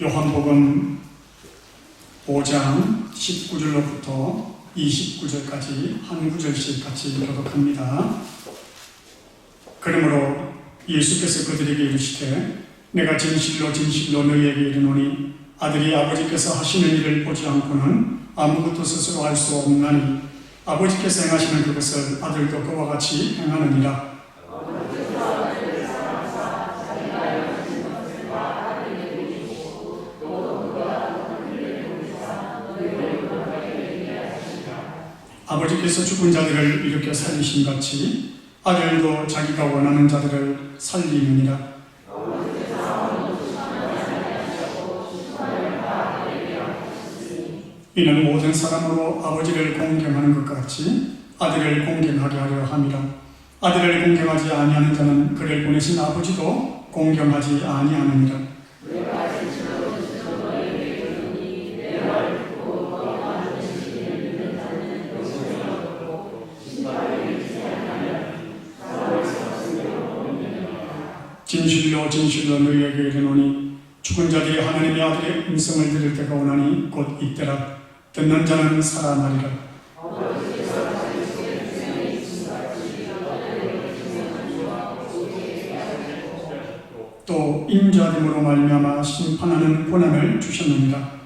요한복음 5장 19절로부터 29절까지 한 구절씩 같이 교독합니다. 그러므로 예수께서 그들에게 이르시되 내가 진실로 진실로 너희에게 이르노니 아들이 아버지께서 하시는 일을 보지 않고는 아무것도 스스로 할 수 없나니 아버지께서 행하시는 그것을 아들도 그와 같이 행하느니라. 아버지께서 죽은 자들을 일으켜 살리신 같이 아들도 자기가 원하는 자들을 살리느니라. 이는 모든 사람으로 아버지를 공경하는 것 같이 아들을 공경하게 하려 함이라. 아들을 공경하지 아니하는 자는 그를 보내신 아버지도 공경하지 아니하느니라. 진실로 진실로 너희에게 이르노니 죽은 자들이 하나님의 아들의 음성을 들을 때가 오나니 곧 이때라. 듣는 자는 살아나리라. 또 인자됨으로 말미암아 심판하는 권한을 주셨느니라.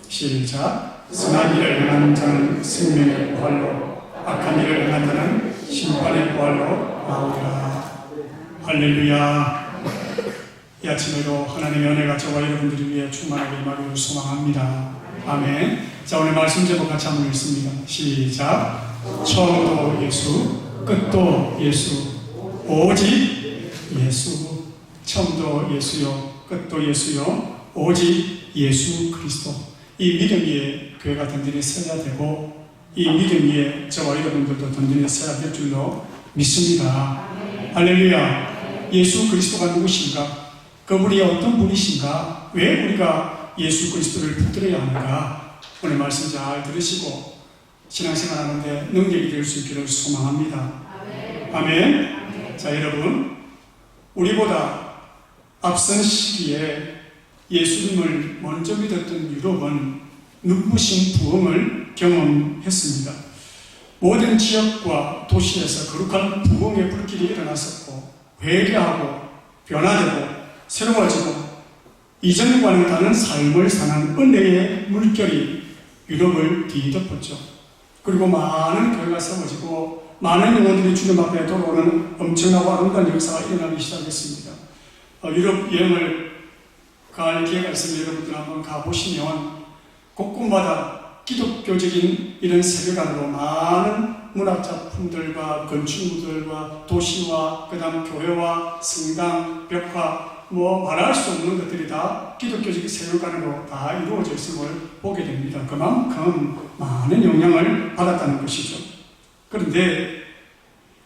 시작. 선한 일을 행하는 자는 생명의 부활로, 악한 일을 행한 자는 심판의 부활로 나오리라. 할렐루야. 이 아침에도 하나님의 은혜가 저와 여러분들을 위해 충만하게 임하기를 소망합니다. 아멘. 자, 오늘 말씀 제목 같이 한번 읽습니다. 시작. 처음도 예수, 끝도 예수, 오직 예수. 처음도 예수요, 끝도 예수요, 오직 예수 그리스도. 이 믿음 위에 교회가 든든히 서야 되고, 이 믿음 위에 저와 여러분들도 든든히 서야 될 줄로 믿습니다. 할렐루야. 예수 그리스도가 누구신가? 그분이 어떤 분이신가? 왜 우리가 예수 그리스도를 붙들어야 하는가? 오늘 말씀 잘 들으시고 신앙생활 하는데 능력이 될 수 있기를 소망합니다. 아멘. 자, 여러분, 우리보다 앞선 시기에 예수님을 먼저 믿었던 유럽은 눈부신 부흥을 경험했습니다. 모든 지역과 도시에서 거룩한 부흥의 불길이 일어났었고, 회개하고 변화되고 새로워지고 이전과는 다른 삶을 사는 은혜의 물결이 유럽을 뒤덮었죠. 그리고 많은 교회가 세워지고 많은 영혼들이 주님 앞에 돌아오는 엄청나고 아름다운 역사가 일어나기 시작했습니다. 유럽 여행을 갈 기회가 있으면 여러분들 한번 가보시면 곳곳마다 기독교적인 이런 세계관으로 많은 문학작품들과 건축물들과 도시와 그 다음 교회와 성당, 벽화, 말할 수 없는 것들이 다 기독교적인 세계관으로 다 이루어져 있음을 보게 됩니다. 그만큼 많은 영향을 받았다는 것이죠. 그런데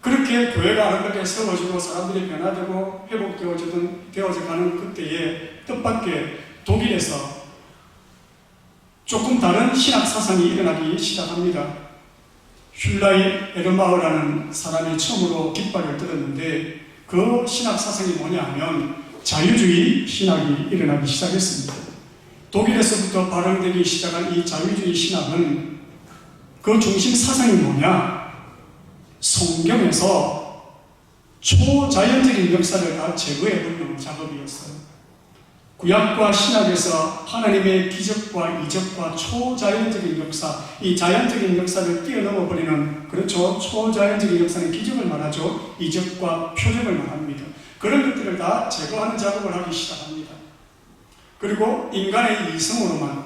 그렇게 교회가 아름답게 세워지고 사람들이 변화되고 회복되어져 가는 그때에 뜻밖의 독일에서 조금 다른 신학 사상이 일어나기 시작합니다. 슐라이 에르마흐라는 사람이 처음으로 깃발을 들었는데 그 신학 사상이 뭐냐면 자유주의 신학이 일어나기 시작했습니다. 독일에서부터 발행되기 시작한 이 자유주의 신학은 그 중심 사상이 뭐냐? 성경에서 초자연적인 역사를 다 제거해버리는 작업이었어요. 구약과 신약에서 하나님의 기적과 이적과 초자연적인 역사, 이 자연적인 역사를 뛰어넘어버리는, 그렇죠, 초자연적인 역사는 기적을 말하죠. 이적과 표적을 말합니다. 그런 것들을 다 제거하는 작업을 하기 시작합니다. 그리고 인간의 이성으로만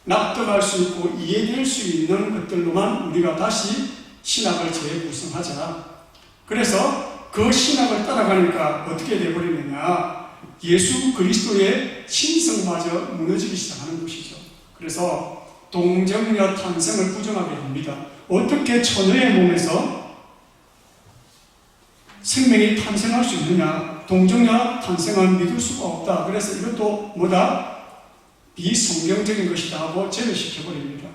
납득할 수 있고 이해될 수 있는 것들로만 우리가 다시 신학을 재구성하자. 그래서 그 신학을 따라가니까 어떻게 되어버리느냐? 예수 그리스도의 신성마저 무너지기 시작하는 것이죠. 그래서 동정녀 탄생을 부정하게 됩니다. 어떻게 처녀의 몸에서 생명이 탄생할 수 있느냐? 동정녀 탄생은 믿을 수가 없다. 그래서 이것도 비성경적인 것이다 하고 제외시켜버립니다.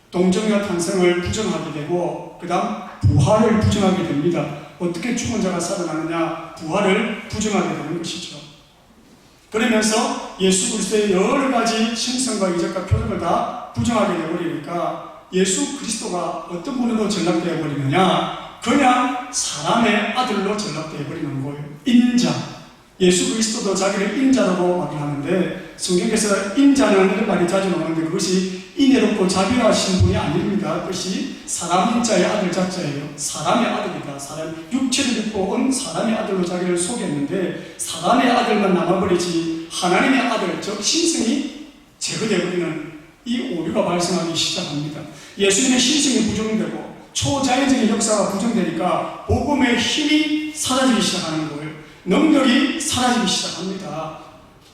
동정녀 탄생을 부정하게 되고, 그 다음 부활을 부정하게 됩니다. 어떻게 죽은 자가 살아나느냐? 부활을 부정하게 되는 것이죠. 그러면서 예수 그리스도의 여러 가지 신성과 이적과 표적을 다 부정하게 되어버리니까 예수 그리스도가 어떤 분으로 전락되어 버리느냐? 그냥 사람의 아들로 전락되어 버리는 거예요. 인자. 예수 그리스도도 자기를 인자라고 말을 하는데 성경에서 인자는 이런 말이 자주 나오는데 그것이 인애롭고 자비하신 분이 아닙니다. 그것이 사람 인자의 아들 자자예요. 사람의 아들이다. 사람 육체를 입고 온 사람의 아들로 자기를 소개했는데 사람의 아들만 남아버리지 하나님의 아들 즉 신성이 제거되어버리는 이 오류가 발생하기 시작합니다. 예수님의 신성이 부정되고 초자연적인 역사가 부정되니까 복음의 힘이 사라지기 시작하는 거예요. 능력이 사라지기 시작합니다.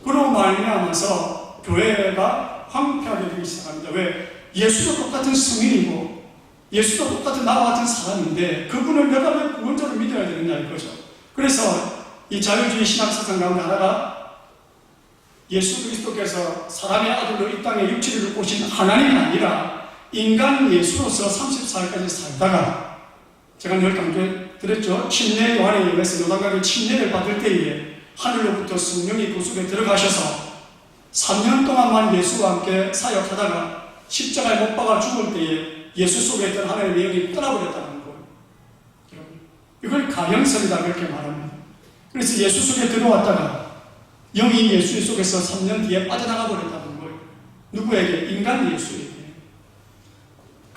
그로 말미암아서 교회가 황폐하게 되기 시작합니다. 왜? 예수도 똑같은 성인이고 예수도 똑같은 나와 같은 사람인데 그분을 내가 왜 구원자로 믿어야 되느냐 이거죠. 그래서 이 자유주의 신학사상 가운데 하나가 예수 그리스도께서 사람의 아들로 이 땅에 육체를 오신 하나님이 아니라 인간 예수로서 34일까지 살다가 제가 늘 강조드렸죠. 침례 요한에 의해서 요단강에 침례를 받을 때에 하늘로부터 성령이 그 속에 들어가셔서 3년 동안만 예수와 함께 사역하다가 십자가에 못 박아 죽을 때에 예수 속에 있던 하나님의 영이 떠나버렸다는 거예요. 이걸 가형설이다 그렇게 말합니다. 그래서 예수 속에 들어왔다가 영이 예수 속에서 3년 뒤에 빠져나가 버렸다는 거예요. 누구에게? 인간 예수에게.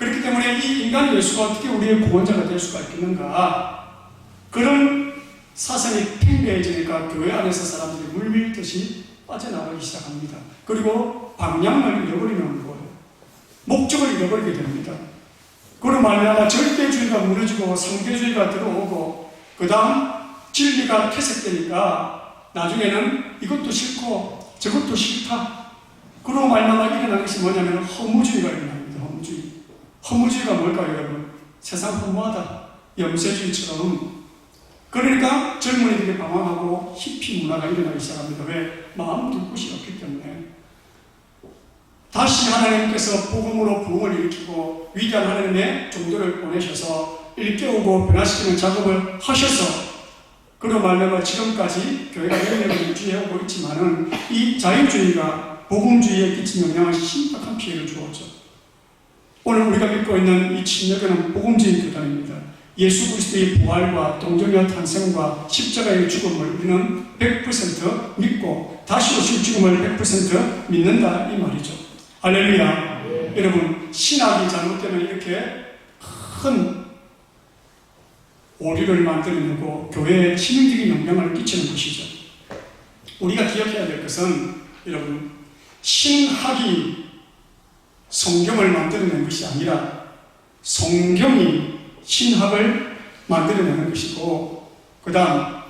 그렇기 때문에 이 인간 예수가 어떻게 우리의 구원자가 될 수가 있겠는가? 그런 사상이 팽배해지니까 교회 안에서 사람들이 물밀듯이 빠져나가기 시작합니다. 그리고 방향을 잃어버리는 거예요. 목적을 잃어버리게 됩니다. 그로 말미암아 절대주의가 무너지고 상대주의가 들어오고 그 다음 진리가 퇴색되니까 나중에는 이것도 싫고 저것도 싫다. 그로 말미암아 일어나는 것이 뭐냐면 허무주의가 일어납니다. 허무주의가 뭘까요, 여러분? 세상 허무하다. 염세주의처럼. 그러니까 젊은이들이 방황하고 히피 문화가 일어나기 시작합니다. 왜? 마음 둘 곳이 없기 때문에. 다시 하나님께서 복음으로 부흥을 일으키고 위대한 하나님의 종들을 보내셔서 일깨우고 변화시키는 작업을 하셔서 그로 말미암아 지금까지 교회가 영역을 유지해오고 있지만은 이 자유주의가 복음주의에 끼친 영향을 심각한 피해를 주었죠. 오늘 우리가 믿고 있는 이 침례교는 복음주의 교단입니다. 예수 그리스도의 부활과 동정녀 탄생과 십자가의 죽음을 우리는 100% 믿고 다시 오실 죽음을 100% 믿는다 이 말이죠. 할렐루야. 네. 여러분 신학이 잘못되면 이렇게 큰 오류를 만들어내고 교회에 치명적인 영향을 끼치는 것이죠. 우리가 기억해야 될 것은 여러분 신학이 성경을 만들어낸 것이 아니라 성경이 신학을 만들어내는 것이고 그 다음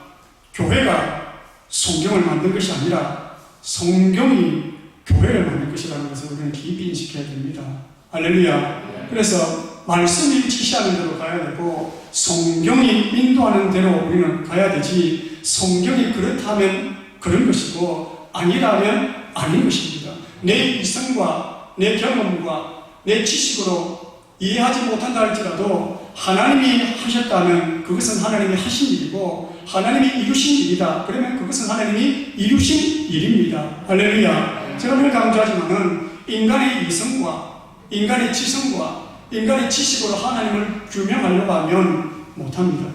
교회가 성경을 만든 것이 아니라 성경이 교회를 만든 것이라는 것을 우리는 깊이 인식해야 됩니다. 할렐루야. 그래서 말씀이 지시하는 대로 가야 되고 성경이 인도하는 대로 우리는 가야 되지 성경이 그렇다면 그런 것이고 아니라면 아닌 것입니다. 내 이성과 내 경험과 내 지식으로 이해하지 못한다 할지라도 하나님이 하셨다면 그것은 하나님이 하신 일이고 하나님이 이루신 일이다. 그러면 그것은 하나님이 이루신 일입니다. 할렐루야. 제가 늘 강조하지만은 인간의 이성과 인간의 지성과 인간의 지식으로 하나님을 규명하려고 하면 못합니다.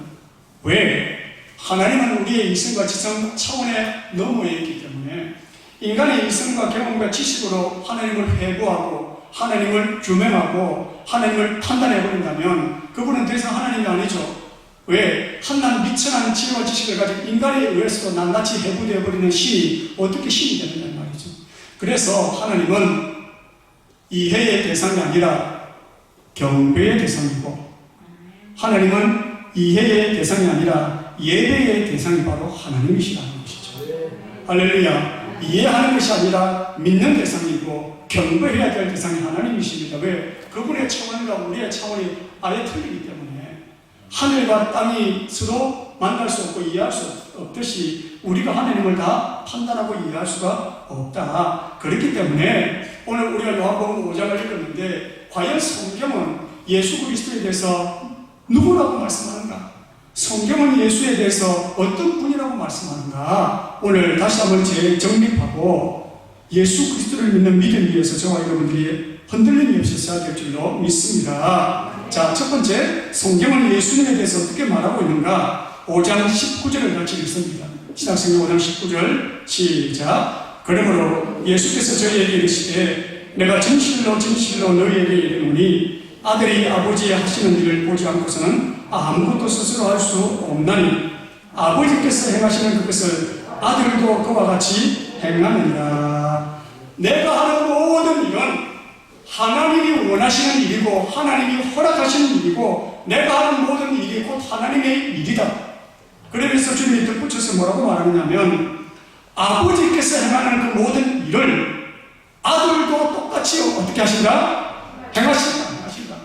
왜? 하나님은 우리의 이성과 지성 차원에 넘어야 있기 때문에 인간의 이성과 경험과 지식으로 하나님을 회고하고 하나님을 규명하고 하나님을 판단해버린다면 그분은 더 이상 하나님이 아니죠. 왜? 한낱 미천한 지혜와 지식을 가진 인간에 의해서도 낱낱이 해부되어버리는 신이 어떻게 신이 되느냐는 말이죠. 그래서 하나님은 이해의 대상이 아니라 경배의 대상이고 하나님은 이해의 대상이 아니라 예배의 대상이 바로 하나님이시라는 것이죠. 할렐루야. 이해하는 것이 아니라 믿는 대상이고 경배해야 될 대상이 하나님이십니다. 왜? 그분의 차원과 우리의 차원이 아예 틀리기 때문에 하늘과 땅이 서로 만날 수 없고 이해할 수 없듯이 우리가 하나님을 다 판단하고 이해할 수가 없다. 그렇기 때문에 오늘 우리가 요한복음 5장을 읽었는데 과연 성경은 예수 그리스도에 대해서 누구라고 말씀하는가? 성경은 예수에 대해서 어떤 분이라고 말씀하는가? 오늘 다시 한번 재정립하고 예수 그리스도를 믿는 믿음 위에서 저와 여러분들이 흔들림이 없이 서야 될 줄로 믿습니다. 자, 첫 번째, 성경은 예수님에 대해서 어떻게 말하고 있는가? 5장 19절을 같이 읽습니다. 신약성경 5장 19절 시작. 그러므로 예수께서 저희에게 이르시되 내가 진실로 진실로 너희에게 이르노니 아들이 아버지 하시는 일을 보지 않고서는 아무것도 스스로 할 수 없나니 아버지께서 행하시는 그것을 아들도 그와 같이 행하느니라. 내가 하는 모든 일은 하나님이 원하시는 일이고 하나님이 허락하시는 일이고 내가 하는 모든 일이 곧 하나님의 일이다. 그러면서 주님이 덧붙여서 뭐라고 말하느냐면 아버지께서 행하는 그 모든 일을 아들도 똑같이 어떻게 하신다? 행하신다.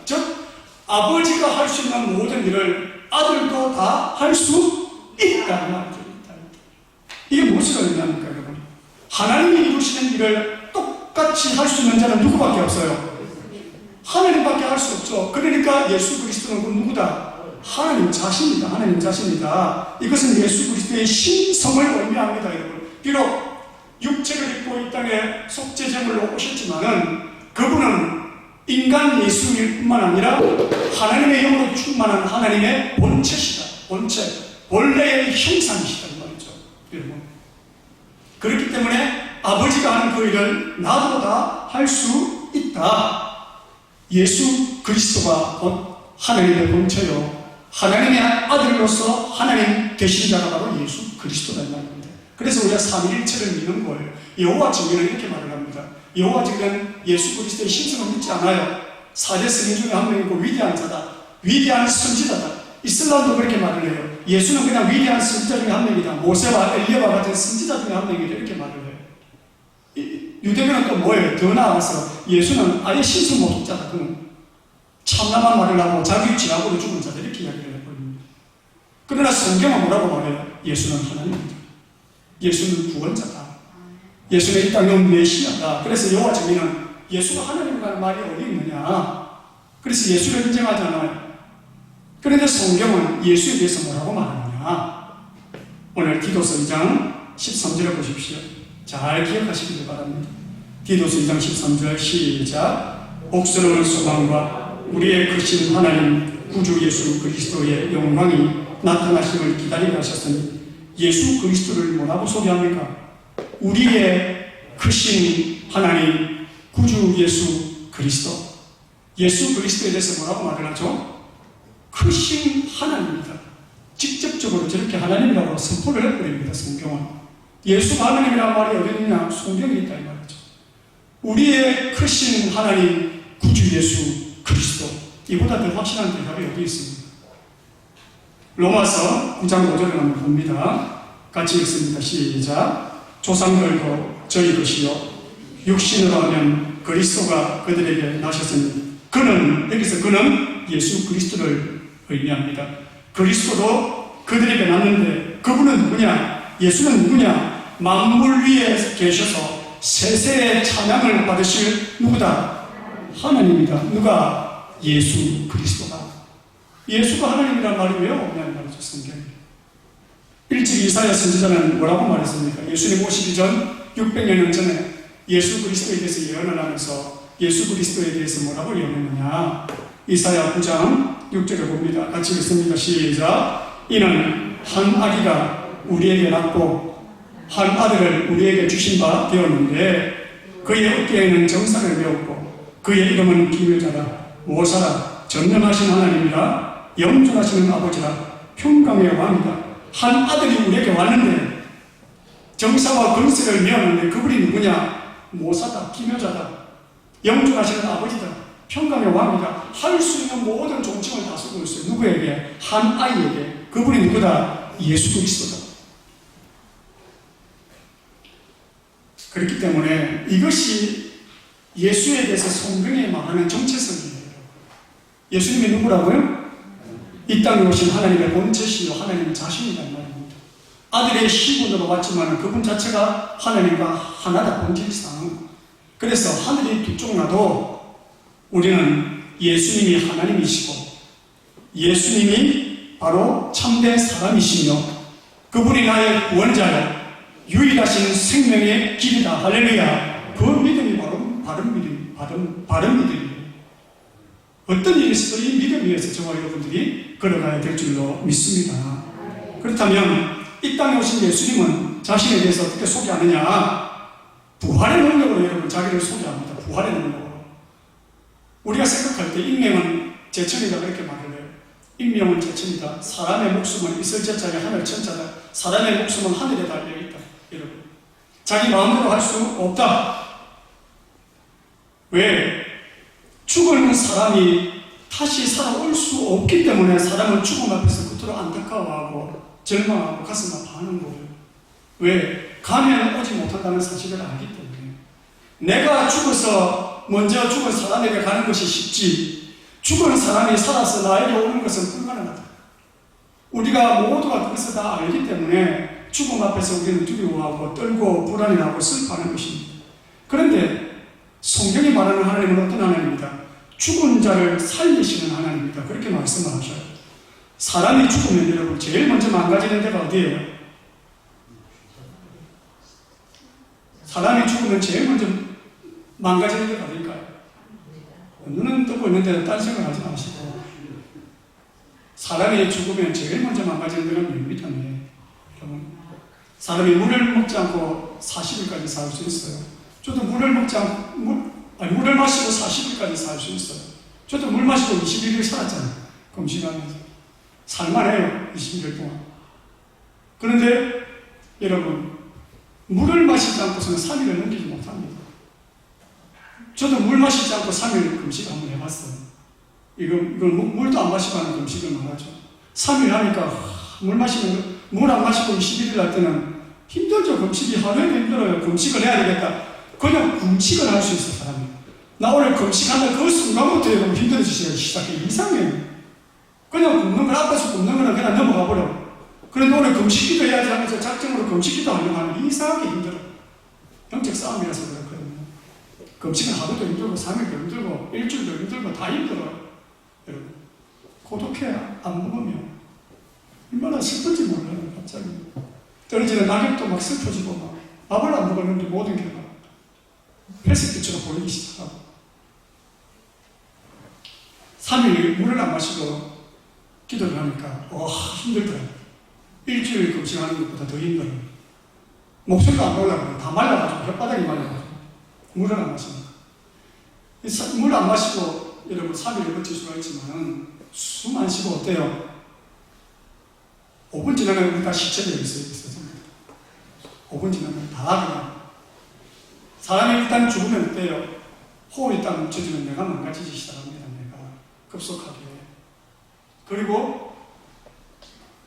즉 아버지가 할 수 있는 모든 일을 아들도 다 할 수 있다. 이게 무엇을 의미합니까, 여러분? 하나님이 이루시는 일을 똑같이 할 수 있는 자는 누구밖에 없어요? 하나님밖에 할 수 없죠. 그러니까 예수 그리스도는 그 누구다? 하나님 자신이다. 하나님 자신이다. 이것은 예수 그리스도의 신성을 의미합니다, 여러분. 비록 육체를 입고 이 땅에 속죄제물로 오셨지만은 그분은 인간 예수일 뿐만 아니라 하나님의 영으로 충만한 하나님의 본체시다. 본체, 본래의 형상이시다 이 말이죠, 여러분. 그렇기 때문에 아버지가 하는 그 일을 나도 다 할 수 있다. 예수 그리스도가 하나님의 본체요, 하나님의 아들로서 하나님 되신 자가 바로 예수 그리스도다 이 말입니다. 그래서 우리가 삼위일체를 믿는 거예요. 여호와 증인은 이렇게 말을 합니다. 여호와 증인은 예수 그리스도의 신성을 믿지 않아요. 4대 스님 중에 한 명이고 위대한 자다, 위대한 선지자다. 이슬람도 그렇게 말을 해요. 예수는 그냥 위대한 선지자 중에 한 명이다. 모세와 엘리야와 같은 선지자 중에 한 명이다. 이렇게 말을 해요. 유대교는 또 뭐예요? 더 나아가서 예수는 아예 신성 모독자다. 그는 참남한 말을 하고 자기 지압으로 죽은 자다. 이렇게 이야기를 해버립니다. 그러나 성경은 뭐라고 말해요? 예수는 하나님입니다. 예수는 구원자다. 예수는 이 땅에 온 메시아다. 그래서 여호와 증인은 예수가 하나님이라는 말이 어디 있느냐? 그래서 예수를 인정하잖아요. 그런데 성경은 예수에 대해서 뭐라고 말하느냐? 오늘 디도서 2장 13절을 보십시오. 잘 기억하시길 바랍니다. 디도서 2장 13절 시작. 복스러운 소망과 우리의 크신 하나님 구주 예수 그리스도의 영광이 나타나심을 기다리게 하셨으니 예수 그리스도를 뭐라고 소개합니까? 우리의 크신 하나님 구주 예수 그리스도. 예수 그리스도에 대해서 뭐라고 말을 하죠? 크신 하나님입니다. 직접적으로 저렇게 하나님이라고 선포를 해버립니다. 성경은. 예수가 하나님이라는 말이 어디 있냐? 성경에 있다 이 말이죠. 우리의 크신 하나님 구주 예수 그리스도. 이보다 더 확실한 대답이 어디 있습니까? 로마서 9장 5절을 한번 봅니다. 같이 읽습니다. 시작. 조상들도 저희 것이요 육신으로 하면 그리스도가 그들에게 나셨으니 그는, 여기서 그는 예수 그리스도를 의미합니다. 그리스도도 그들에게 났는데 그분은 누구냐? 예수는 누구냐? 만물 위에 계셔서 세세의 찬양을 받으실 누구다? 하나님이다. 누가? 예수 그리스도다. 예수가 하나님이란 말이 왜 없냐는 말이죠, 성경에. 일찍 이사야 선지자는 뭐라고 말했습니까? 예수님 오시기 전 600년 전에 예수 그리스도에 대해서 예언을 하면서 예수 그리스도에 대해서 뭐라고 예언했느냐? 이사야 9장 6절을 봅니다. 같이 읽습니다. 시작. 이는 한 아기가 우리에게 낳고 한 아들을 우리에게 주신 바 되었는데 그의 어깨에는 정사를 메었고 그의 이름은 기묘자라, 모사라, 전능하신 하나님이라, 영존하시는 아버지라, 평강의 왕이다. 한 아들이 우리에게 왔는데 정사와 권세를 메었는데 그분이 누구냐? 모사다, 기묘자다, 영존하시는 아버지다, 평강의 왕이다. 할 수 있는 모든 종칭을 다 쓰고 있어요. 누구에게? 한 아이에게. 그분이 누구다? 예수 그리스도다. 그렇기 때문에 이것이 예수에 대해서 성경에 말하는 정체성이에요. 예수님이 누구라고요? 이 땅에 오신 하나님의 본체시요 하나님 자신이란 말입니다. 아들의 시분으로 왔지만 그분 자체가 하나님과 하나다, 본질상. 그래서 하늘이 두 쪽 나도 우리는 예수님이 하나님이시고 예수님이 바로 참된 사람이시며 그분이 나의 구원자요 유일하신 생명의 길이다. 할렐루야. 그 믿음이 바로 바른 믿음이에요. 어떤 일이 있어도 이 믿음 위에서 저와 여러분들이 걸어가야 될 줄로 믿습니다. 그렇다면 이 땅에 오신 예수님은 자신에 대해서 어떻게 소개하느냐? 부활의 능력으로 여러분 자기를 소개합니다. 부활의 능력으로. 우리가 생각할 때 인명은 제천이다 그렇게 말을 해요. 인명은 제천이다. 사람의 목숨은 있을 제자에 하늘 천자다. 사람의 목숨은 하늘에 달려있다. 여러분, 자기 마음대로 할 수 없다. 왜? 죽은 사람이 다시 살아올 수 없기 때문에 사람은 죽음 앞에서 그토록 안타까워하고 절망하고 가슴 아파하는 거예요. 왜? 가면 오지 못한다는 사실을 알기 때문에. 내가 죽어서 먼저 죽은 사람에게 가는 것이 쉽지, 죽은 사람이 살아서 나에게 오는 것은 불가능하다. 우리가 모두가 그것을 다 알기 때문에 죽음 앞에서 우리는 두려워하고 떨고 불안해하고 슬퍼하는 것입니다. 그런데 성경이 말하는 하나님은 어떤 하나님입니다? 죽은 자를 살리시는 하나님입니다. 그렇게 말씀하셔요. 사람이 죽으면 여러분 제일 먼저 망가지는 데가 어디예요? 사람이 죽으면 제일 먼저 망가지는 데가 어딜까요? 눈은 뜨고 있는데 딴 생각하지 마시고, 사람이 죽으면 제일 먼저 망가지는 데가 뭡니까? 사람이 물을 먹지 않고 40일까지 살 수 있어요. 저도 물을 마시고 40일까지 살 수 있어요. 저도 물 마시고 21일 살았잖아요. 금식하면서. 살만해요. 21일 동안. 그런데 여러분, 물을 마시지 않고서는 3일을 넘기지 못합니다. 저도 물 마시지 않고 3일 금식 한번 해봤어요. 이걸 물도 안 마시고 하는 금식을 말하죠. 3일 하니까 물 안 마시고 21일 할 때는 힘들죠. 금식이 하루에도 힘들어요. 금식을 해야 되겠다. 그냥 금식을 할 수 있어, 사람이. 나 오늘 금식하면 그 순간부터 여러분 힘들어지시기 시작해. 이상해요. 그냥 굶는 걸, 앞에서 굶는 거는 그냥 넘어가 버려. 그런데 오늘 금식기도 해야지 하면서 작정으로 금식기도 하려고 하면 이상하게 힘들어. 영적 싸움이라서 그렇거든요. 금식은 하루도 힘들고 3일도 힘들고 일주일도 힘들고 다 힘들어요. 여러분, 고독해. 안 먹으면 얼마나 슬픈지 몰라요. 갑자기 떨어지는 낙엽도 막 슬퍼지고 막 밥을 안 먹었는데 모든 게 막 회색빛으로 보이기 시작하고, 3일 물을 안 마시고 기도를 하니까 힘들더라고요. 일주일 금식하는 것보다 더 힘들어요. 목소리가 안 올라가요. 다 말라가지고 혓바닥이 말라가지고 물을 안 마시니까. 물 안 마시고 여러분 3일을 버틸 수가 있지만 숨 안 쉬고 어때요? 5분 지나면 우리 다 시체되어 있어요. 5분 지나면 다 그냥. 사람이 일단 죽으면 어때요? 호흡이 딱 멈춰지면 내가 망가지기 시작합니다. 내가 급속하게. 그리고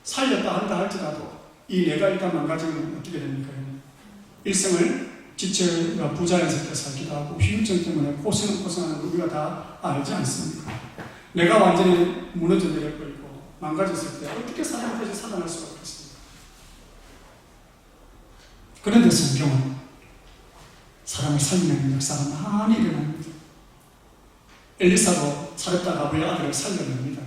살렸다 한다 할지라도 이 내가 일단 망가지면 어떻게 됩니까? 일생을 지체가 부자연스럽게 살기도 하고 휴유증 때문에 고생하는 거 우리가 다 알지 않습니까? 내가 완전히 무너져 내려버리고 망가졌을 때 어떻게 사람까지 살아날 수가 없겠습니까? 그런데 성경은 사람을 살리는 역사가 많이 일어납니다. 엘리사도 사렙다 가부의 아들을 살려냅니다.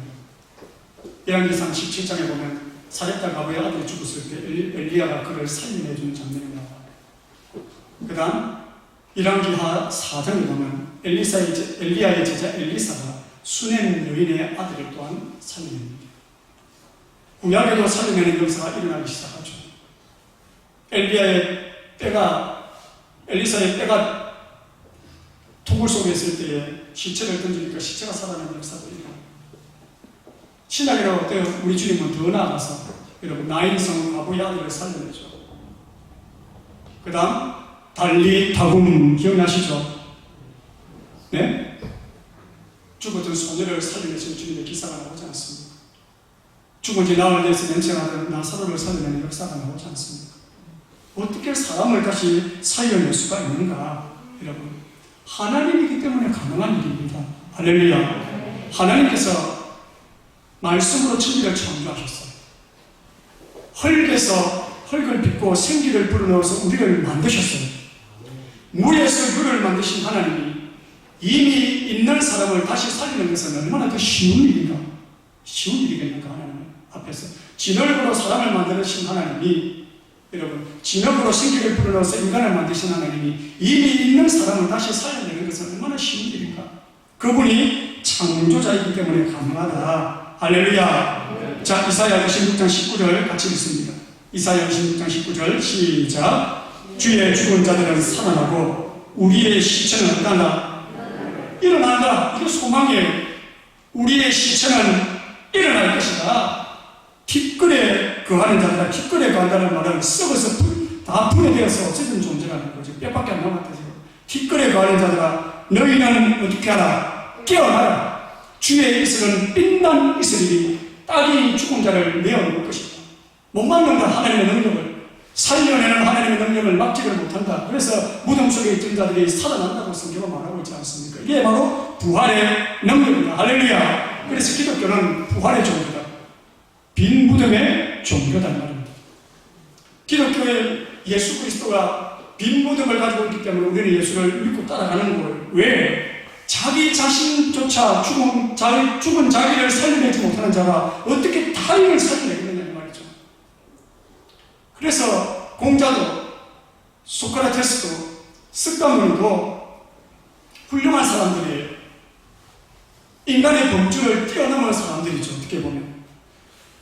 열왕기상 17장에 보면 사렙다 가부의 아들이 죽었을 때 엘리야가 그를 살려내주는 장면이 나와요. 그 다음 열왕기하 4장에 보면 엘리야의 제자 엘리사가 수넴 여인의 아들을 또한 살려냅니다. 구약에도 살려내는 역사가 일어나기 시작하죠. 엘리사의 뼈가 토굴 속에 있을 때에 시체를 던지니까 시체가 살아나는 역사도 일어납니다. 신약이라고 어때요? 우리 주님은 더 나아가서 여러분 나인성 아부의 아들을 살려내죠. 그 다음 달리 다굼 기억나시죠? 네? 죽었던 소녀를 살려내신 주님의 기사가 나오지 않습니까? 죽은 지 나흘 내에서 냄새나던 나사로를 살려내는 역사가 나오지 않습니까? 어떻게 사람을 다시 살려낼 수가 있는가? 여러분, 하나님이기 때문에 가능한 일입니다. 할렐루야. 하나님께서 말씀으로 천지를 창조하셨어요. 흙에서 흙을 빚고 생기를 불어넣어서 우리를 만드셨어요. 물에서 유를 만드신 하나님이 이미 있는 사람을 다시 살리는 것은 얼마나 더 쉬운 일인가? 쉬운 일이겠는가? 하나님 앞에서 진흙으로 사람을 만드신 하나님이, 여러분, 진흙으로 생기를 불어넣어서 인간을 만드신 하나님이 이미 있는 사람을 다시 살려내는 것은 얼마나 쉬운 일인가? 그분이 창조자이기 때문에 가능하다. 할렐루야. 자, 이사야 26장 19절 같이 읽습니다. 이사야 26장 19절 시작. 주의 죽은 자들은 살아나고 우리의 시체는 어떠한다? 일어난다. 이게 소망이에요. 우리의 시체는 일어날 것이다. 티끌에 거하는 자들아, 티끌에 거한다는 말은 썩어서 다 분해되어서 없어진 존재라는 거죠. 뼈밖에 안 남았다. 지금. 티끌에 거하는 자들아, 너희는 어떻게 하라? 깨어나라. 주의 이슬은 빛난 이슬이니 딸이 죽은 자를 내어놓을 것이다. 못 막는다. 하나님의 능력을, 살려내는 하나님의 능력을 막지를 못한다. 그래서 무덤 속에 있던 자들이 살아난다고 성경은 말하고 있지 않습니까? 이게 바로 부활의 능력입니다. 할렐루야. 그래서 기독교는 부활의 종교다. 빈 무덤의 종교다 말입니다. 기독교의 예수 그리스도가 빈 무덤을 가지고 있기 때문에 우리는 예수를 믿고 따라가는 거예요. 왜? 자기 자신조차 죽은 자기를 살려내지 못하는 자가 어떻게 타인을 살려내겠느냐 말이죠. 그래서 공자도, 소크라테스도, 습관론도 훌륭한 사람들이에요. 인간의 범주를 뛰어넘은 사람들이죠. 어떻게 보면.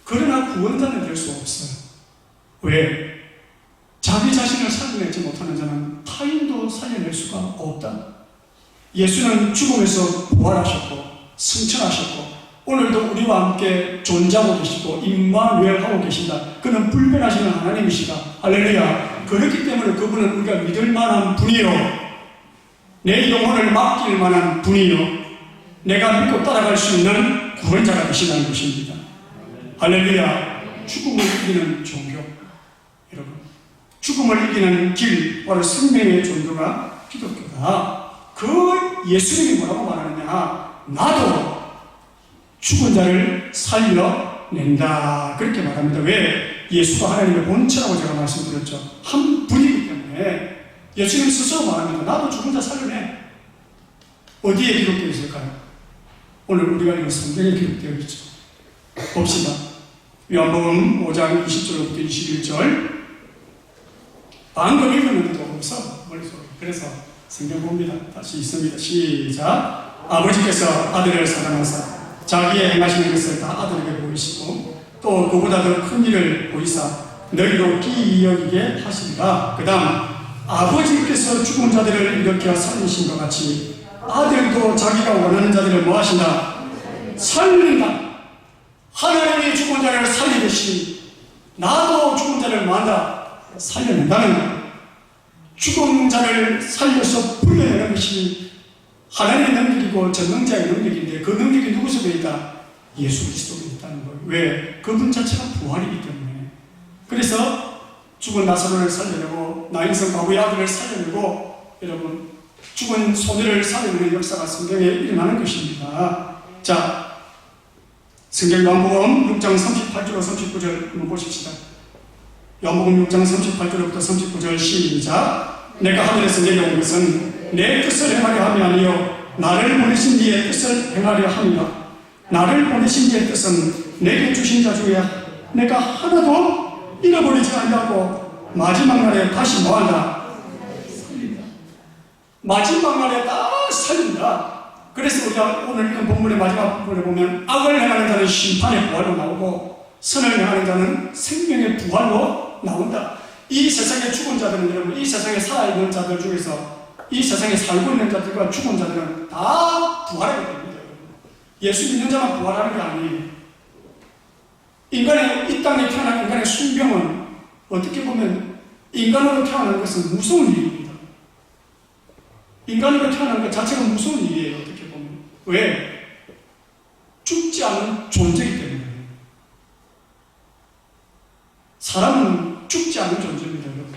그러나 구원자는 될 수 없어요. 왜? 자기 자신을 살려내지 못하는 자는 타인도 살려낼 수가 없다. 예수는 죽음에서 부활하셨고 승천하셨고 오늘도 우리와 함께 존재하고 계시고 임마누엘하고 계신다. 그는 불변하시는 하나님이시다. 할렐루야. 그렇기 때문에 그분은 우리가 믿을 만한 분이요, 내 영혼을 맡길 만한 분이요, 내가 믿고 따라갈 수 있는 구원자가 되시다는 것입니다. 할렐루야. 죽음을 이기는 종교, 여러분, 죽음을 이기는 길, 바로 생명의 종교가 기독교다. 그 예수님이 뭐라고 말하느냐? 나도 죽은 자를 살려낸다. 그렇게 말합니다. 왜? 예수가 하나님의 본체라고 제가 말씀드렸죠. 한 분이기 때문에 예수님 스스로 말합니다. 나도 죽은 자 살려내. 어디에 기록되어 있을까요? 오늘 우리가 읽은 성경에 기록되어 있죠. 봅시다. 요한복음 5장 20절부터 21절. 방금 읽었는데도 없어, 머릿속에. 그래서 성경 봅니다. 다시 있습니다. 시작. 아버지께서 아들을 사랑하사 자기의 행하시는 것을 다 아들에게 보이시고 또 그보다 더 큰 일을 보이사 너희로 기이 여기게 하시리라. 그 다음, 아버지께서 죽은 자들을 일으켜 살리신 것 같이 아들도 자기가 원하는 자들을 뭐 하신다? 살린다. 하나님이 죽은 자를 살리듯이 나도 죽은 자를 뭐 한다? 살려낸다는 거예요. 죽은 자를 살려서 불러내는 것이 하나님의 능력이고 전능자의 능력인데 그 능력이 누구 속에 있다? 예수 그리스도에 있다는 거예요. 왜? 그분 자체가 부활이기 때문에. 그래서 죽은 나사로를 살려내고 나인성 과부의 아들을 살려내고 여러분 죽은 소녀를 살려내는 역사가 성경에 일어나는 것입니다. 자, 성경 요한복음 6장 38절로 39절 한번 보십시다. 요한복음 6장 38절부터 39절 시작. 내가 하늘에서 내려온 것은 내 뜻을 행하려 함이 아니요 나를 보내신 이의 뜻을 행하려 함이라. 나를 보내신 이의 뜻은 내게 주신 자 중에 내가 하나도 잃어버리지 아니하고 마지막 날에 다시 뭐한다? 살린다. 마지막 날에 다 살린다. 그래서 우리가 오늘 읽은 본문의 마지막 부분에 보면 악을 행하는 자는 심판의 부활로 나오고 선을 행하는 자는 생명의 부활로 나온다. 이 세상에 죽은 자들은 여러분, 이 세상에 살아있는 자들 중에서 이 세상에 살고 있는 자들과 죽은 자들은 다 부활하게 됩니다. 예수 믿는 자만 부활하는 게 아니에요. 이 땅에 태어난 인간의 순병은 어떻게 보면 인간으로 태어나는 것은 무서운 일입니다. 인간으로 태어나는 것 자체가 무서운 일이에요. 어떻게 보면. 왜? 죽지 않은 존재이기 때문에. 사람은 죽지 않은 존재입니다. 여러분.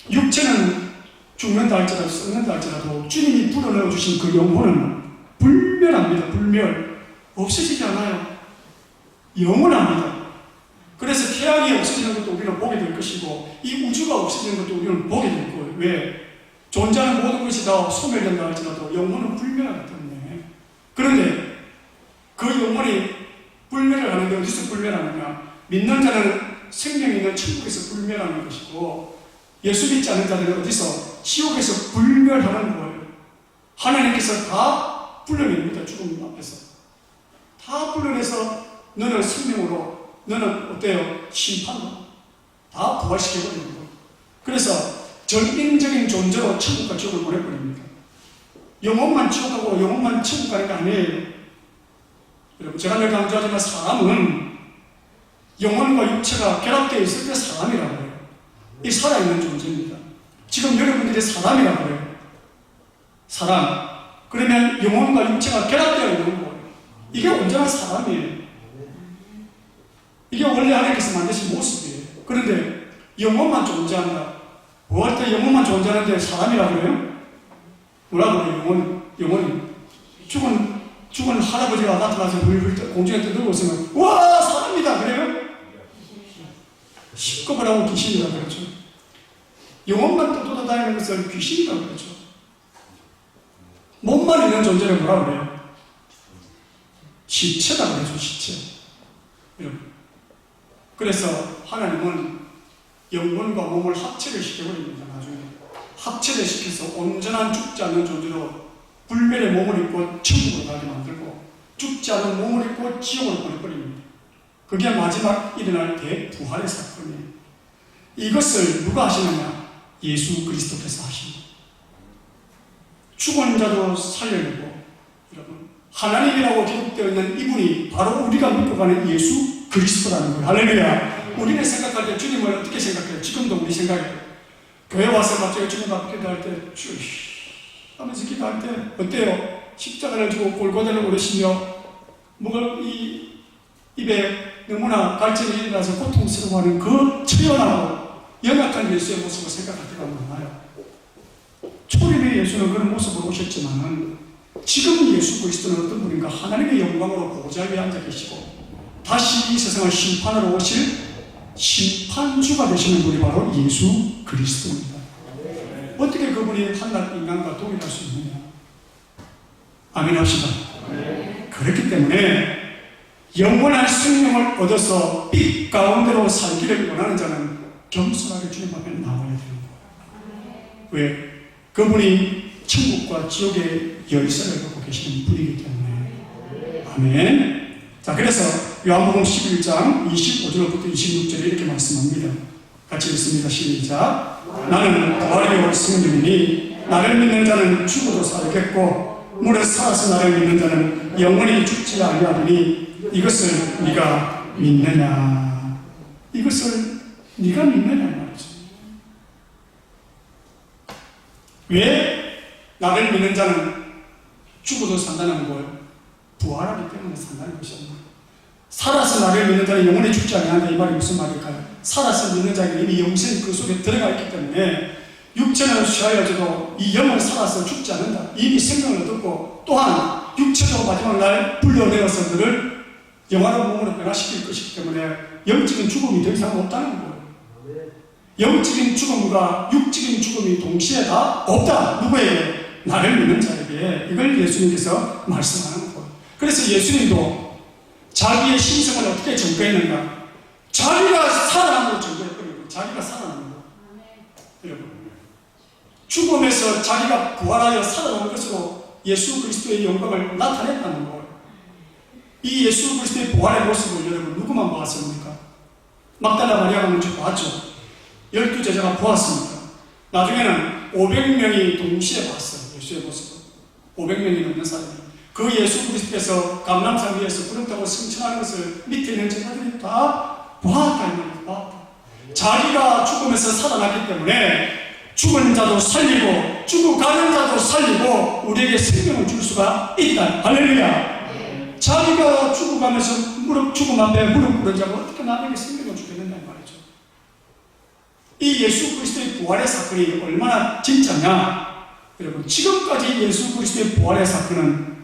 육체는 죽는다 할지라도 썩는다 할지라도 주님이 불어넣어 주신 그 영혼은 불멸합니다. 불멸. 없어지지 않아요. 영원합니다. 그래서 태양이 없어지는 것도 우리는 보게 될 것이고 이 우주가 없어지는 것도 우리는 보게 될 거예요. 왜? 존재하는 모든 것이 다 소멸된다 할지라도 영혼은 불멸하기 때문에. 그런데 그 영혼이 불멸 어디서 불멸하느냐? 믿는 자는 생명이 있는 천국에서 불멸하는 것이고, 예수 믿지 않는 자들은 어디서? 지옥에서 불멸하는 거예요. 하나님께서 다 불러냅니다. 죽음 앞에서 다 불러내서 너는 생명으로, 너는 어때요? 심판으로 다 부활시켜버리는 거예요. 그래서 전인적인 존재로 천국과 지옥을 보내버립니다. 영혼만 지옥 가고 영혼만 천국 가는 게 아니에요. 여러분, 제가 늘 강조하지만 사람은 영혼과 육체가 결합되어 있을 때 사람이라고 해요. 이 살아있는 존재입니다. 지금 여러분들이 사람이라고 해요. 사람. 그러면 영혼과 육체가 결합되어 있는 거예요. 이게 온전한 사람이에요. 이게 원래 하나님께서 만드신 모습이에요. 그런데 영혼만 존재한다. 뭐 할 때 영혼만 존재하는데 사람이라고 해요? 뭐라고 해요? 영혼이. 죽은 할아버지가 나타나서 공중에 떠들고 있으면, 와, 사람이다! 그래요? 십겁을 하고 귀신이라고 그러죠. 영혼만 떠돌아다니는 것을 귀신이라고 그러죠. 몸만 있는 존재를 뭐라고 그래요? 시체라고 그러죠, 시체. 여러분. 그래서 하나님은 영혼과 몸을 합체를 시켜버립니다, 나중에. 합체를 시켜서 온전한 죽지 않는 존재로 불멸의 몸을 입고 천국으로 가게 만들고, 죽지 않은 몸을 입고 지옥으로 보내버립니다. 그게 마지막 일어날 대부활의 사건이에요. 이것을 누가 하시느냐? 예수 그리스도께서 하십니다. 죽은 자도 살려내고, 여러분, 하나님이라고 기록되어 있는 이분이 바로 우리가 믿고 가는 예수 그리스도라는 거예요. 할렐루야. 우리는 생각할 때 주님을 어떻게 생각해요? 지금도 우리 생각해요. 교회 와서 갑자기 주님 앞에 기도할 때 하면서 기도할 때 어때요? 십자가를 지고 골고다를 오르시며 목을 이 입에 너무나 갈증이 일어나서 고통스러워하는 그 처연하고 연약한 예수의 모습을 생각할 때가 많아요. 초림의 예수는 그런 모습으로 오셨지만 지금 예수 그리스도는 어떤 분인가? 하나님의 영광으로 보좌 위에 앉아 계시고 다시 이 세상을 심판하러 오실 심판주가 되시는 분이 바로 예수 그리스도입니다. 어떻게 그분이 한낱 인간과 동일할 수 있느냐? 아멘 합시다. 그렇기 때문에 영원한 생명을 얻어서 빛 가운데로 살기를 원하는 자는 겸손하게 주님 앞에 나와야 되는 거예요. 왜? 그분이 천국과 지옥의 열쇠를 갖고 계시는 분이기 때문에. 아멘. 자, 그래서 요한복음 11장 25절부터 26절에 이렇게 말씀합니다. 같이 읽습니다. 시작. 나는 부활이요 생명이니 나를 믿는 자는 죽어도 살겠고 물에 살아서 나를 믿는 자는 영원히 죽지 아니하리니 이것을 네가 믿느냐? 이것을 네가 믿느냐 말이죠. 왜 나를 믿는 자는 죽어도 산다는 거예요? 부활하기 때문에 산다는 것입니다. 살아서 나를 믿는 자는 영원히 죽지 아니한다. 이 말이 무슨 말일까요? 살아서 믿는 자에게 이미 영생이 그 속에 들어가 있기 때문에 육체는 취하여져도 이 영은 살아서 죽지 않는다. 이미 생명을 얻었고 또한 육체도 마지막 날 불려내어서 너를 영원한 몸으로 변화시킬 것이기 때문에 영적인 죽음이 더 이상 없다는 거예요. 영적인 죽음과 육적인 죽음이 동시에 다 없다. 누구에게? 나를 믿는 자에게. 이걸 예수님께서 말씀하는 거예요. 그래서 예수님도 자기의 신성을 어떻게 증거했는가? 자기가 살아남은 증거했거든요. 자기가 살아남은 거. 여러분, 죽음에서 자기가 부활하여 살아난 것으로 예수 그리스도의 영광을 나타냈다는 거예요. 이 예수 그리스도의 부활의 모습을 여러분 누구만 보았습니까? 막달라 마리아가 먼저 보았죠. 12제자가 보았습니다. 나중에는 500명이 동시에 봤어요. 예수의 모습을. 500명이 넘는 사람이. 그 예수 그리스도께서 감람산 위에서 구름 타고 승천하는 것을 밑에 있는 제자들이 다 보았다. 이 말이에요. 보았다. 자기가 죽음에서 살아났기 때문에 죽은 자도 살리고 죽어가는 자도 살리고 우리에게 생명을 줄 수가 있다. 할렐루야. 자기가 죽어가면서 죽음 앞에 무릎 꿇은 자가 어떻게 남에게 생명을 주겠느냐 이 말이죠. 이 예수 그리스도의 부활의 사건이 얼마나 진짜냐? 여러분, 지금까지 예수 그리스도의 부활의 사건은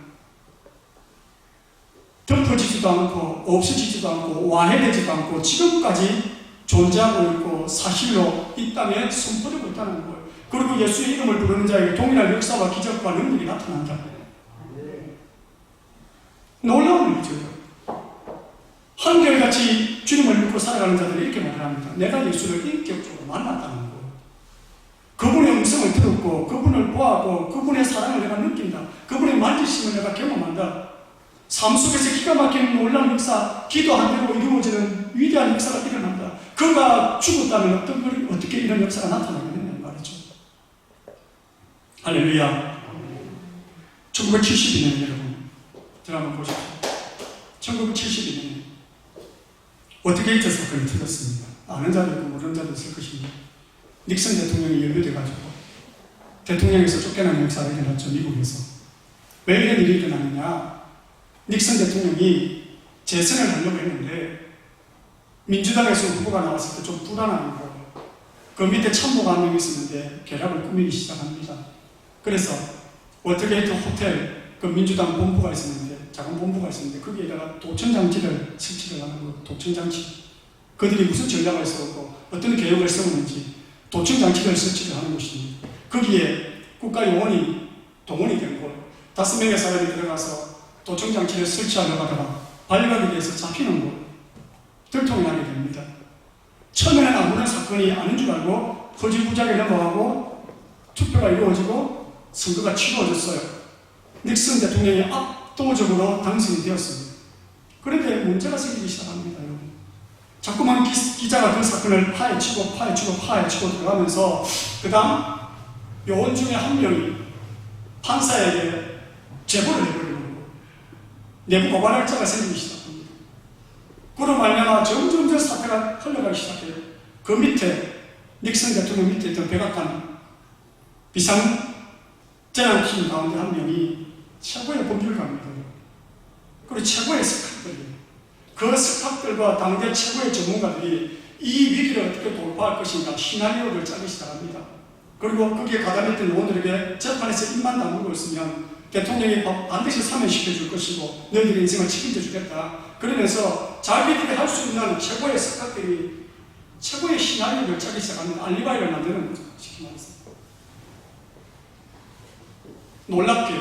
덮어지지도 않고 없어지지도 않고 와해되지도 않고 지금까지 존재하고 있고 사실로 이 땅에 선포되고 있다는 거예요. 그리고 예수의 이름을 부르는 자에게 동일한 역사와 기적과 능력이 나타난다. 놀라운 일이죠. 한결같이 주님을 믿고 살아가는 자들이 이렇게 말을 합니다. 내가 예수를 인격적으로 만났다는 거. 그분의 음성을 들었고 그분을 보았고 그분의 사랑을 내가 느낀다. 그분의 만지심을 내가 경험한다. 삶 속에서 기가 막히는 놀라운 역사, 기도한 대로 이루어지는 위대한 역사가 일어난다. 그가 죽었다면 어떻게 이런 역사가 나타나겠느냐 말이죠. 할렐루야. 1972년 여러분 드라마 보십시오. 1972년 워터게이트 사건이 터졌습니다. 아는 자도 있고 모르는 자도 있을 것입니다. 닉슨 대통령이 연루돼가지고 대통령에서 쫓겨나는 역사가 일어났죠. 미국에서. 왜 이런 일이 일어나느냐. 닉슨 대통령이 재선을 하려고 했는데 민주당에서 후보가 나왔을 때 좀 불안한 거예요. 그 밑에 참모가 한 명 있었는데 계략을 꾸미기 시작합니다. 그래서 워터게이트 호텔 그 민주당 본부가 있었는데 작은 본부가 있었는데 거기에다가 도청장치를 설치를 하는 거예요. 도청장치. 그들이 무슨 전략을 세우고 어떤 계획을 세우는지 도청장치를 설치를 하는 것입니다. 거기에 국가요원이 동원이 된 거예요. 5명의 사람이 들어가서 도청장치를 설치하려고 하다가 발각에 대해서 잡히는 거예요. 들통이 나게 됩니다. 처음에는 아무런 사건이 아닌 줄 알고 허지부작에 넘어가고 투표가 이루어지고 선거가 치러졌어요. 닉슨 대통령이 압도적으로 당선이 되었습니다. 그런데 문제가 생기기 시작합니다. 여러분. 자꾸만 기자가 그 사건을 파헤치고 들어가면서 그 다음 요원 중에 한 명이 판사에게 제보를 해버리는 거예요. 내부 고발할자가 생기기 시작합니다. 그로 말미암아 점점 저 사태가 흘러가기 시작해요. 그 밑에 닉슨 대통령 밑에 있던 백악관 비상재난팀 가운데 한 명이 최고의 법률가입니다. 그리고 최고의 스카들이에요. 그 스카들과 당대 최고의 전문가들이 이 위기를 어떻게 돌파할 것인가 시나리오를 짜기 시작합니다. 그리고 거기에 가담했던 요원들에게 재판에서 입만 다물고 있으면 대통령이 반드시 사면시켜 줄 것이고 너희들의 인생을 책임져 주겠다. 그러면서 자기들이 할 수 있는 최고의 스카들이 최고의 시나리오를 짜기 시작하는 알리바이를 만드는 거죠. 쉽게 말해서. 놀랍게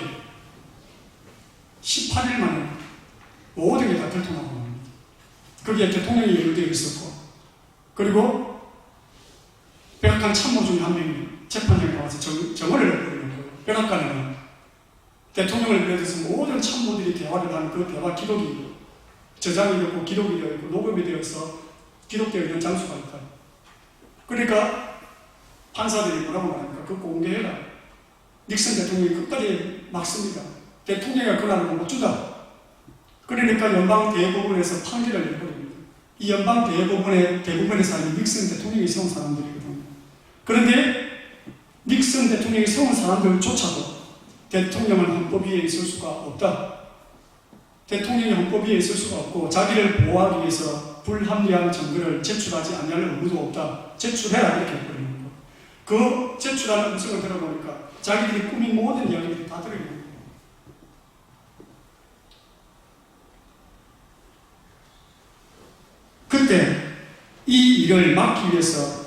18일 만에 모든 게 다 들통나고 납니다. 거기에 대통령이 연루되어 있었고 그리고 백악관 참모 중에 한 명이 재판장에 나와서 정언을 해버리는 거예요. 백악관에는 대통령을 비롯해서 모든 참모들이 대화를 하는 그 대화 기록이 저장이 되고 기록이 되어 있고 녹음이 되어서 기록되어 있는 장소가 있다. 그러니까 판사들이 뭐라고 말합니까? 그거 공개해라. 닉슨 대통령이 끝까지 막습니다. 대통령이 그날을 못 주다. 그러니까 연방대법원에서 판결을 내버립니다. 이 연방대법원의 대부분의 사람이 닉슨 대통령이 세운 사람들이거든요. 그런데 닉슨 대통령이 세운 사람들조차도 대통령은 헌법 위에 있을 수가 없다. 대통령이 헌법 위에 있을 수가 없고 자기를 보호하기 위해서 불합리한 증거를 제출하지 않을 의무도 없다. 제출해라 이렇게 해버리는 거예요. 그 제출하는 음성을 들어보니까 자기들이 꾸민 모든 이야기들이 다 들어있는 거예요. 그때 이 일을 막기 위해서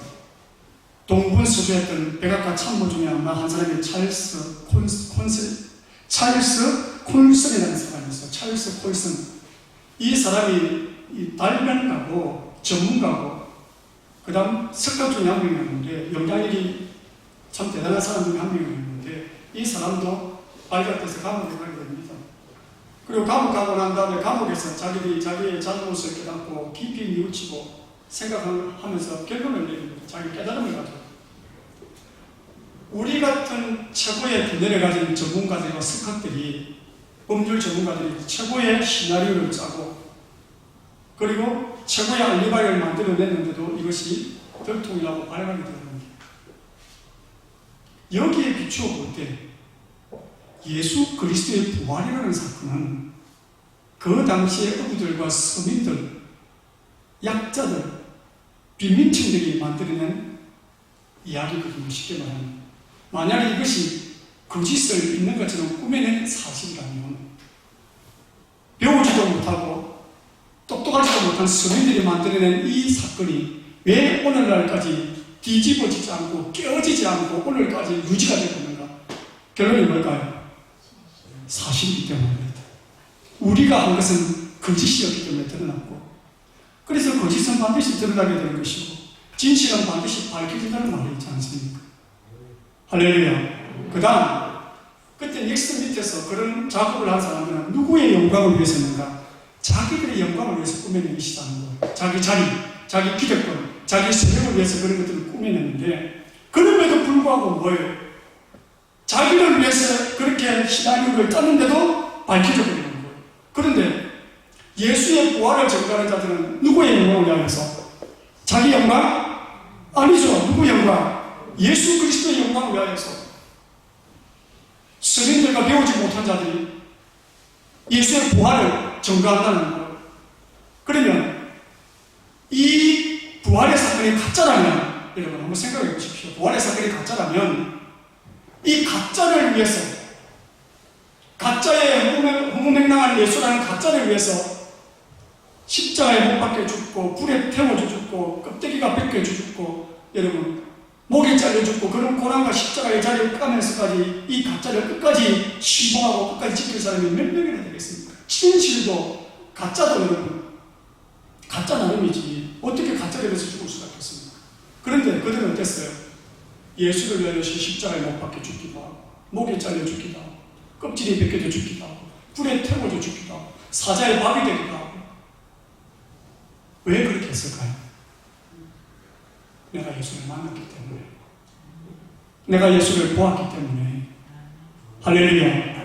동분서주했던 백악관 참모 중에 한 사람이 찰스 콜슨이라는 사람이었어요. 찰스 콜슨. 이 사람이 달변가고 전문가고 그 다음 석가 중에 한 명이었는데 영향력이 참 대단한 사람 중에 한 명이었는데 이 사람도 발각돼서 감옥에 가게 됩니다. 그리고 감옥 가고 난 다음에 감옥에서 자기들이 자기의 잘못을 깨닫고 깊이 뉘우치고 생각하면서 결론을 내립니다. 자기 깨달음을 가지고. 우리 같은 최고의 두뇌를 가진 전문가들과 스카들이 법률 전문가들이 최고의 시나리오를 짜고 그리고 최고의 알리바이를 만들어냈는데도 이것이 들통이라고 발각이 되는 겁니다. 여기에 비추어 볼 때 예수 그리스도의 부활이라는 사건은 그 당시의 어부들과 서민들, 약자들, 빈민층들이 만들어낸 이야기거든요. 쉽게 말하면. 만약에 이것이 거짓을 있는 것처럼 꾸며낸 사실이라면 배우지도 못하고 똑똑하지도 못한 서민들이 만들어낸 이 사건이 왜 오늘날까지 뒤집어지지 않고 깨어지지 않고 오늘까지 유지가 될 겁니까? 결론이 뭘까요? 사실이기 때문입니다. 우리가 한 것은 거짓이었기 때문에 드러났고 그래서 거짓은 반드시 드러나게 되는 것이고 진실은 반드시 밝혀진다는 말이 있지 않습니까? 할렐루야. 그 다음 그때 닉슨 밑에서 그런 작업을 한 사람들은 누구의 영광을 위해서는가? 자기들의 영광을 위해서 꾸며낸 것이라는 거예요. 자기 자리, 자기 기득권, 자기 세력을 위해서 그런 것들을 꾸며냈는데 그럼에도 불구하고 뭐예요? 자기를 위해서 그렇게 시나리오를 짰는데도 밝혀져 버리는 거예요. 그런데 예수의 부활을 전가하는 자들은 누구의 영광을 위하여서? 자기 영광? 아니죠. 누구 영광? 예수 그리스도의 영광을 위하여서. 스님들과 배우지 못한 자들이 예수의 부활을 전가한다는 거예요. 그러면 이 부활의 사건이 가짜라면, 여러분 한번 생각해 보십시오. 부활의 사건이 가짜라면 이 가짜를 위해서, 가짜의 허무맹랑한 예수라는 가짜를 위해서 십자가에 못 박혀 죽고 불에 태워져 죽고 껍데기가 벗겨져 죽고 여러분 목에 잘려 죽고 그런 고난과 십자가의 자리를 까면서까지 이 가짜를 끝까지 신봉하고 끝까지 지킬 사람이 몇 명이나 되겠습니까? 진실도 가짜도 여러분 가짜 나름이지 어떻게 가짜를 위해서 죽을 수가 있겠습니까? 그런데 그들은 어땠어요? 예수를 위하여 십자가에 못 박혀 죽기도 하고 목에 잘려 죽기도 하고 껍질이 벗겨져 죽기도 하고 불에 태워져 죽기도 하고 사자의 밥이 되기도 하고. 왜 그렇게 했을까요? 내가 예수를 만났기 때문에, 내가 예수를 보았기 때문에. 할렐루야.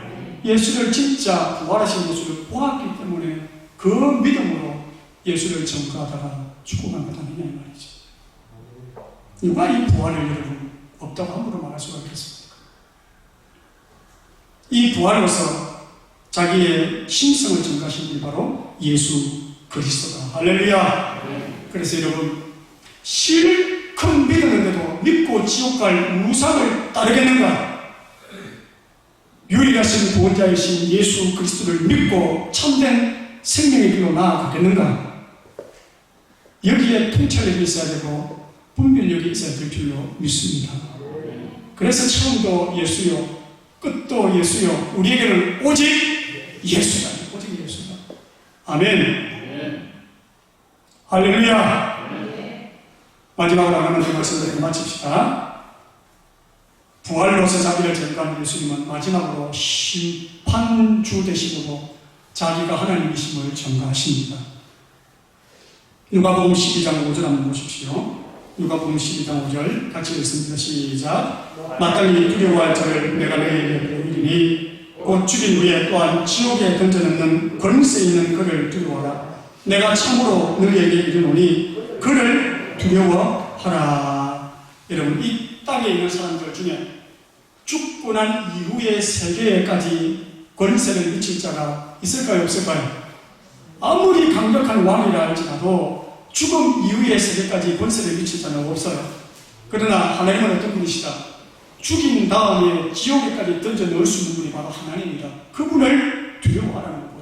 예수를 진짜 부활하신 예수를 보았기 때문에 그 믿음으로 예수를 전가하다가 죽어간 것 아니냐 이 말이죠. 누가 이 부활을 여러분 없다고 함부로 말할 수가 있겠습니까? 이 부활로서 자기의 신성을 전가하신 분이 바로 예수 그리스도다. 할렐루야. 그래서 여러분 실컷 믿었는데도 믿고 지옥 갈 무상을 따르겠는가? 유일하신 구원자이신 예수 그리스도를 믿고 참된 생명의 길로 나아가겠는가? 여기에 통찰력이 있어야 되고 분별력이 있어야 될 줄로 믿습니다. 그래서 처음도 예수요 끝도 예수요 우리에게는 오직 예수다. 오직 예수다. 아멘. 할렐루야. 마지막으로 하나만 더 말씀드리고 마칩시다. 부활로서 자기를 전가한 예수님은 마지막으로 심판주 되심으로 자기가 하나님이심을 전가하십니다. 누가복음 12장 5절 한번 보십시오. 누가복음 12장 5절 같이 읽습니다. 시작. 마땅히 두려워할 자를 내가 너희에게 보이리니 곧 죽인 후에 또한 지옥에 던져넣는 권세 있는 그를 두려워하라. 내가 참으로 너희에게 이르노니 그를 두려워하라. 여러분 이 땅에 있는 사람들 중에 죽고 난 이후의 세계에까지 권세를 미칠 자가 있을까요? 없을까요? 아무리 강력한 왕이라 할지라도 죽음 이후의 세계까지 권세를 미칠 자는 없어요. 그러나 하나님은 어떤 분이시다? 죽인 다음에 지옥에까지 던져 넣을 수 있는 분이 바로 하나님이다. 그분을 두려워하라는 거예요.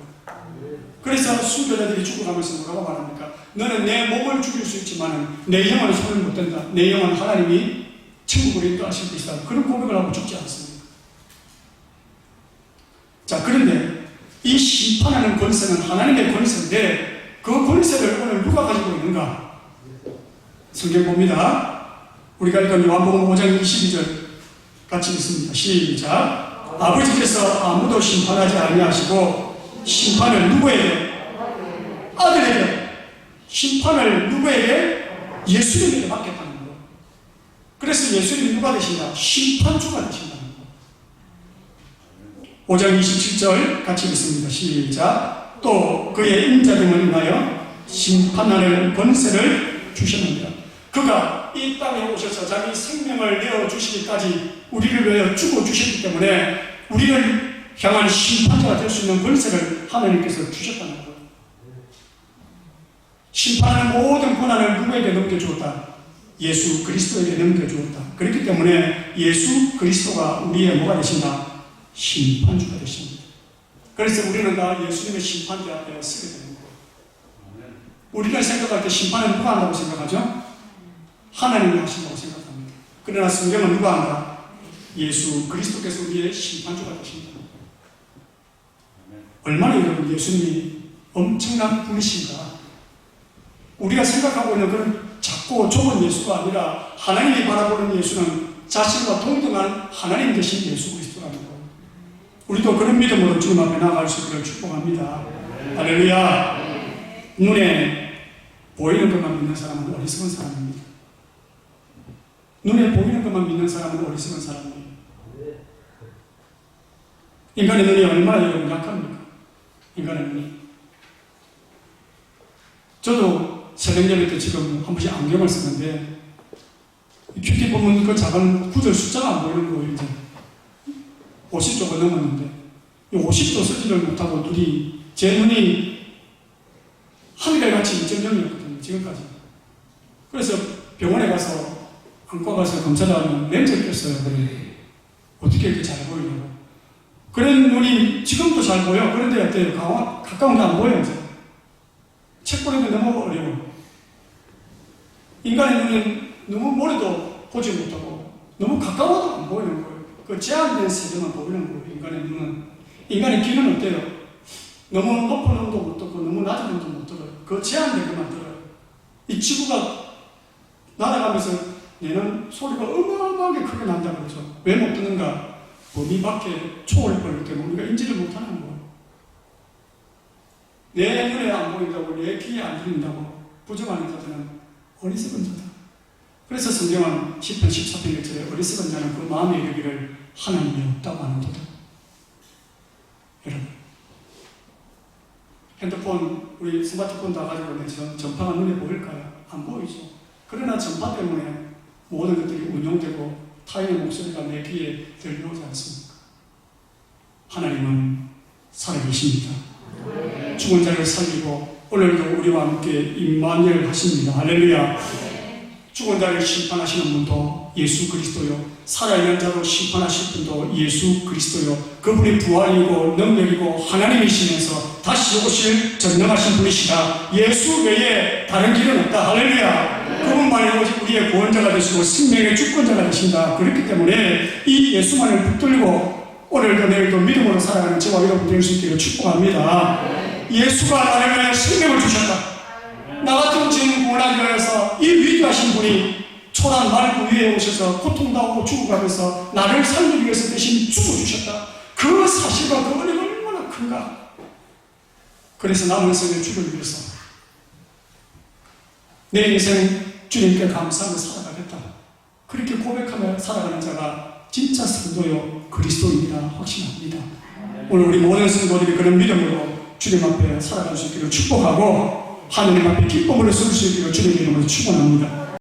그래서 순교자들이 죽어가면서 뭐라고 말합니까? 너는 내 몸을 죽일 수 있지만 내 영혼은 손을 못 댄다. 내 영혼은 하나님이 천국으로 인도하실 것이다. 그런 고백을 하고 죽지 않습니다. 자, 그런데 이 심판하는 권세는 하나님의 권세인데 그 권세를 오늘 누가 가지고 있는가? 성경 봅니다. 우리가 읽은 요한복음 5장 22절 같이 읽습니다. 시작. 아버지께서 아무도 심판하지 아니하시고 심판을 누구에게? 아들에게. 심판을 누구에게? 예수님에게 맡겼다는 거예요. 그래서 예수님이 누가 되신다? 심판주가 되신다는 거예요. 5장 27절 같이 읽습니다. 시작. 또 그의 인자됨을 인하여 심판하는 권세를 주셨느니라. 그가 이 땅에 오셔서 자기 생명을 내어주시기까지 우리를 위하여 죽어주셨기 때문에 우리를 향한 심판자가 될 수 있는 권세를 하나님께서 주셨다는 거예요. 심판하는 모든 권한을 누구에게 넘겨주었다? 예수 그리스도에게 넘겨주었다. 그렇기 때문에 예수 그리스도가 우리의 뭐가 되신다? 심판주가 되십니다. 그래서 우리는 다 예수님의 심판자 앞에 서게 되는 거예요. 우리가 생각할 때 심판은 누가 한다고 생각하죠? 하나님이 하신다고 생각합니다. 그러나 성경은 누가 한다? 예수 그리스도께서 우리의 심판주가 되십니다. 얼마나 여러분 예수님이 엄청난 분이신가? 우리가 생각하고 있는 그런 작고 좁은 예수가 아니라 하나님이 바라보는 예수는 자신과 동등한 하나님 되신 예수 그리스도라는 거예요. 우리도 그런 믿음으로 주님 앞에 나아갈 수 있기를 축복합니다. 할렐루야. 눈에 보이는 것만 믿는 사람은 어리석은 사람입니다. 눈에 보이는 것만 믿는 사람은 어리석은 사람입니다. 인간의 눈이 얼마나 여러분 약합니까? 인간의 눈이. 저도 새벽예배 때 지금 한 번씩 안경을 쓰는데 큐티 보면 그 작은 구절 숫자가 안 보이는 거예요. 이제 50조가 넘었는데 50도 쓰지를 못하고 눈이, 제 눈이 하늘같이 2.0이었거든요. 지금까지. 그래서 병원에 가서 안과 가서 검사를 하면 렌즈를 꼈어요. 그래. 어떻게 이렇게 잘 보이냐고. 그런 눈이 지금도 잘 보여. 그런데 어때요? 가까운 게 안 보여요. 이제. 책 보는 게 너무 어려워. 인간의 눈은 너무 멀어도 보지 못하고 너무 가까워도 안 보이는 거예요. 그 제한된 세계만 보이는 거예요. 인간의 눈은. 인간의 귀는 어때요? 너무 높은 음도 못 듣고 너무 낮은 음도 못 들어요. 그 제한된 것만 들어요. 이 지구가 날아가면서 내는 소리가 어마어마하게 크게 난다고 그러죠. 왜 못 듣는가? 범위 밖에 초월 걸릴 때문에 우리가 인지를 못하는 거예요. 내 눈에 안 보인다고, 내 귀에 안 들린다고 부정하는 자들은 어리석은 자다. 그래서 성경은 10편 14편 1절에 어리석은 자는 그 마음에 이르기를 하나님이 없다고 하는도다. 여러분, 핸드폰, 우리 스마트폰 다 가지고 있는데 전파가 눈에 보일까요? 안 보이죠. 그러나 전파 때문에 모든 것들이 운용되고 타인의 목소리가 내 귀에 들려오지 않습니까? 하나님은 살아계십니다. 죽은 자를 살리고 오늘도 우리와 함께 임마누엘 하십니다. 할렐루야. 죽은 자를 심판하시는 분도 예수 그리스도요, 살아있는 자로 심판하실 분도 예수 그리스도요, 그분이 부활이고 능력이고 하나님이시면서 다시 오실 전능하신 분이시다. 예수 외에 다른 길은 없다. 할렐루야. 그분만이 오직 우리의 구원자가 되시고 생명의 주권자가 되신다. 그렇기 때문에 이 예수만을 붙들고 오늘도 내일도 믿음으로 살아가는 저와 여러분 될 수 있기를 축복합니다. 예수가 나를 위해 생명을 주셨다. 나 같은 죄인 구원하기 위해서 이 위대하신 분이 초란 말구 위에 오셔서 고통당하고 죽어가면서 나를 살리기 위해서 대신 죽어주셨다. 그 사실과 그 은혜가 얼마나 큰가. 그래서 남은 생을 주를 위해서 내 인생 주님께 감사하며 살아가겠다. 그렇게 고백하며 살아가는 자가 진짜 성도요 그리스도인이라 확신합니다. 오늘 우리 모든 성도들이 그런 믿음으로 주님 앞에 살아갈 수 있기를 축복하고 하느님 앞에 기쁨으로 설 수 있기를 주님의 이름으로 축원합니다.